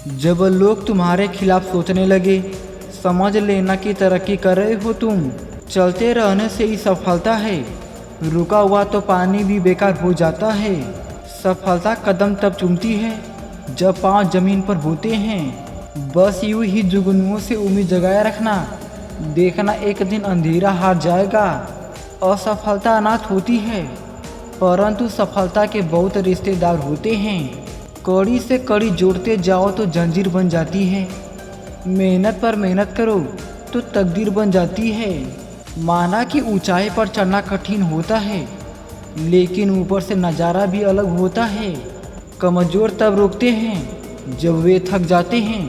जब लोग तुम्हारे खिलाफ सोचने लगे, समझ लेना कि तरक्की कर रहे हो तुम। चलते रहने से ही सफलता है, रुका हुआ तो पानी भी बेकार हो जाता है। सफलता कदम तब चूमती है जब पांव जमीन पर होते हैं। बस यूं ही जुगनुओं से उम्मीद जगाए रखना, देखना एक दिन अंधेरा हार जाएगा। असफलता अनाथ होती है, परंतु सफलता के बहुत रिश्तेदार होते हैं। कड़ी से कड़ी जोड़ते जाओ तो जंजीर बन जाती है। मेहनत पर मेहनत करो तो तकदीर बन जाती है। माना कि ऊंचाई पर चढ़ना कठिन होता है, लेकिन ऊपर से नज़ारा भी अलग होता है। कमज़ोर तब रुकते हैं जब वे थक जाते हैं,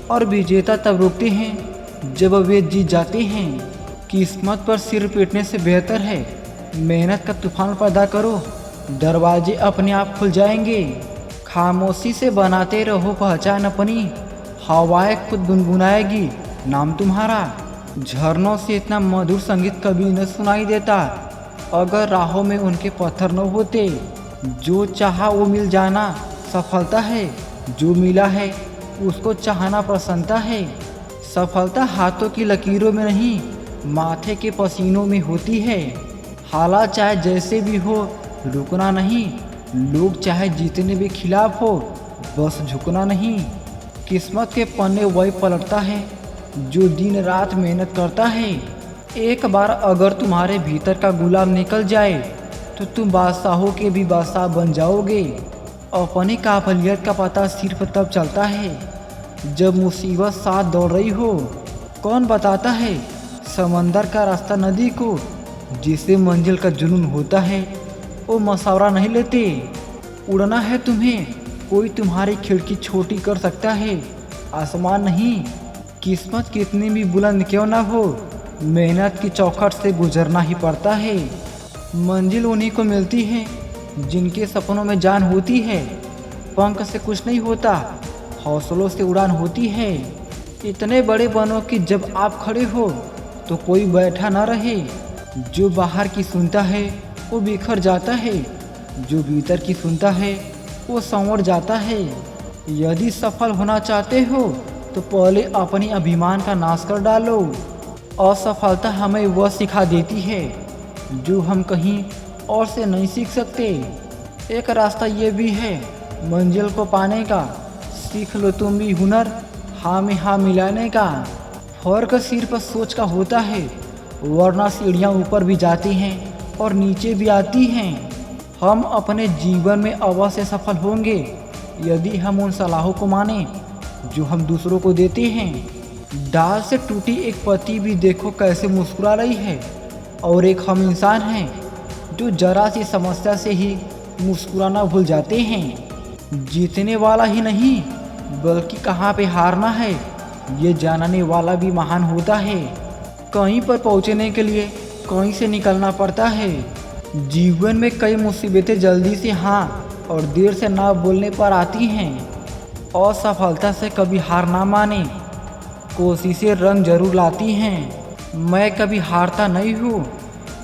और विजेता तब रुकते हैं जब वे जीत जाते हैं। किस्मत पर सिर पीटने से बेहतर है मेहनत का तूफान पैदा करो, दरवाजे अपने आप खुल जाएंगे। खामोशी से बनाते रहो पहचान अपनी, हवाएं खुद गुनगुनाएगी नाम तुम्हारा। झरनों से इतना मधुर संगीत कभी न सुनाई देता अगर राहों में उनके पत्थर न होते। जो चाहा वो मिल जाना सफलता है, जो मिला है उसको चाहना प्रसन्नता है। सफलता हाथों की लकीरों में नहीं, माथे के पसीनों में होती है। हालात चाहे जैसे भी हो, रुकना नहीं। लोग चाहे जीतने भी खिलाफ हो, बस झुकना नहीं। किस्मत के पन्ने वही पलटता है जो दिन रात मेहनत करता है। एक बार अगर तुम्हारे भीतर का गुलाम निकल जाए तो तुम बादशाहों के भी बादशाह बन जाओगे। अपनी काबिलियत का पता सिर्फ तब चलता है जब मुसीबत साथ दौड़ रही हो। कौन बताता है समंदर का रास्ता नदी को? जिसे मंजिल का जुनून होता है वो मशवरा नहीं लेते। उड़ना है तुम्हें, कोई तुम्हारी खिड़की छोटी कर सकता है, आसमान नहीं। किस्मत कितनी भी बुलंद क्यों ना हो, मेहनत की चौखट से गुजरना ही पड़ता है। मंजिल उन्हीं को मिलती है जिनके सपनों में जान होती है। पंख से कुछ नहीं होता, हौसलों से उड़ान होती है। इतने बड़े बनो कि जब आप खड़े हो तो कोई बैठा ना रहे। जो बाहर की सुनता है वो बिखर जाता है, जो भीतर की सुनता है वो संवर जाता है। यदि सफल होना चाहते हो तो पहले अपनी अभिमान का नाश कर डालो। असफलता हमें वह सिखा देती है जो हम कहीं और से नहीं सीख सकते। एक रास्ता ये भी है मंजिल को पाने का, सीख लो तुम भी हुनर हाँ में हाँ मिलाने का। फर्क सिर्फ सोच का होता है, वरना सीढ़ियाँ ऊपर भी जाती हैं और नीचे भी आती हैं। हम अपने जीवन में अवश्य सफल होंगे यदि हम उन सलाहों को माने जो हम दूसरों को देते हैं। डाल से टूटी एक पत्ती भी देखो कैसे मुस्कुरा रही है, और एक हम इंसान हैं जो जरा सी समस्या से ही मुस्कुराना भूल जाते हैं। जीतने वाला ही नहीं बल्कि कहाँ पे हारना है ये जानने वाला भी महान होता है। कहीं पर पहुँचने के लिए कहीं से निकलना पड़ता है। जीवन में कई मुसीबतें जल्दी से हाँ और देर से ना बोलने पर आती हैं। असफलता से कभी हार ना माने, कोशिशें रंग जरूर लाती हैं। मैं कभी हारता नहीं हूँ,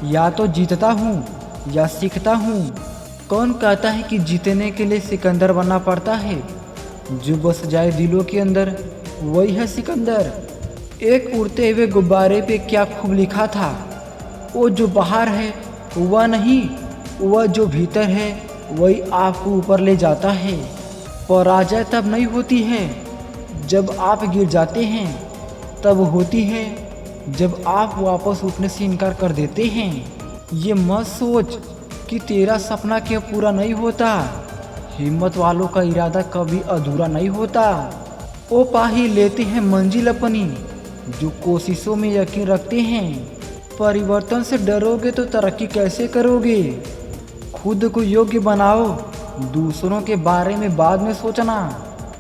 या तो जीतता हूँ या सीखता हूँ। कौन कहता है कि जीतने के लिए सिकंदर बनना पड़ता है? जो बस जाए दिलों के अंदर वही है सिकंदर। एक उड़ते हुए गुब्बारे पे क्या खूब लिखा था, वो जो बाहर है वह नहीं, वह जो भीतर है वही आपको ऊपर ले जाता है। पराजय तब नहीं होती है जब आप गिर जाते हैं, तब होती है जब आप वापस उठने से इनकार कर देते हैं। ये मत सोच कि तेरा सपना क्यों पूरा नहीं होता, हिम्मत वालों का इरादा कभी अधूरा नहीं होता। वो पा ही लेते हैं मंजिल अपनी जो कोशिशों में यकीन रखते हैं। परिवर्तन से डरोगे तो तरक्की कैसे करोगे? खुद को योग्य बनाओ, दूसरों के बारे में बाद में सोचना।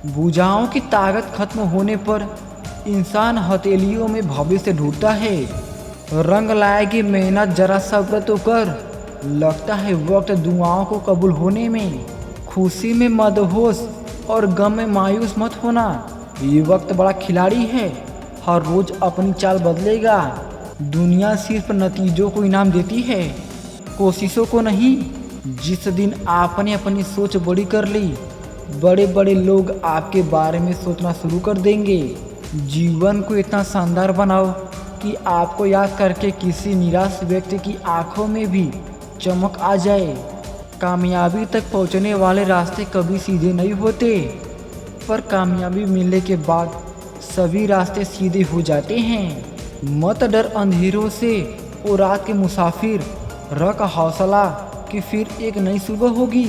भुजाओं की ताकत खत्म होने पर इंसान हथेलियों में भविष्य ढूंढता है। रंग लाएगी मेहनत, जरा सब्र तो कर, लगता है वक्त दुआओं को कबूल होने में। खुशी में मदहोश और गम में मायूस मत होना, ये वक्त बड़ा खिलाड़ी है, हर रोज अपनी चाल बदलेगा। दुनिया सिर्फ नतीजों को इनाम देती है, कोशिशों को नहीं। जिस दिन आपने अपनी सोच बड़ी कर ली बड़े बड़े लोग आपके बारे में सोचना शुरू कर देंगे। जीवन को इतना शानदार बनाओ कि आपको याद करके किसी निराश व्यक्ति की आंखों में भी चमक आ जाए। कामयाबी तक पहुंचने वाले रास्ते कभी सीधे नहीं होते, पर कामयाबी मिलने के बाद सभी रास्ते सीधे हो जाते हैं। मत डर अंधेरों से ओ रात के मुसाफिर, रख हौसला कि फिर एक नई सुबह होगी।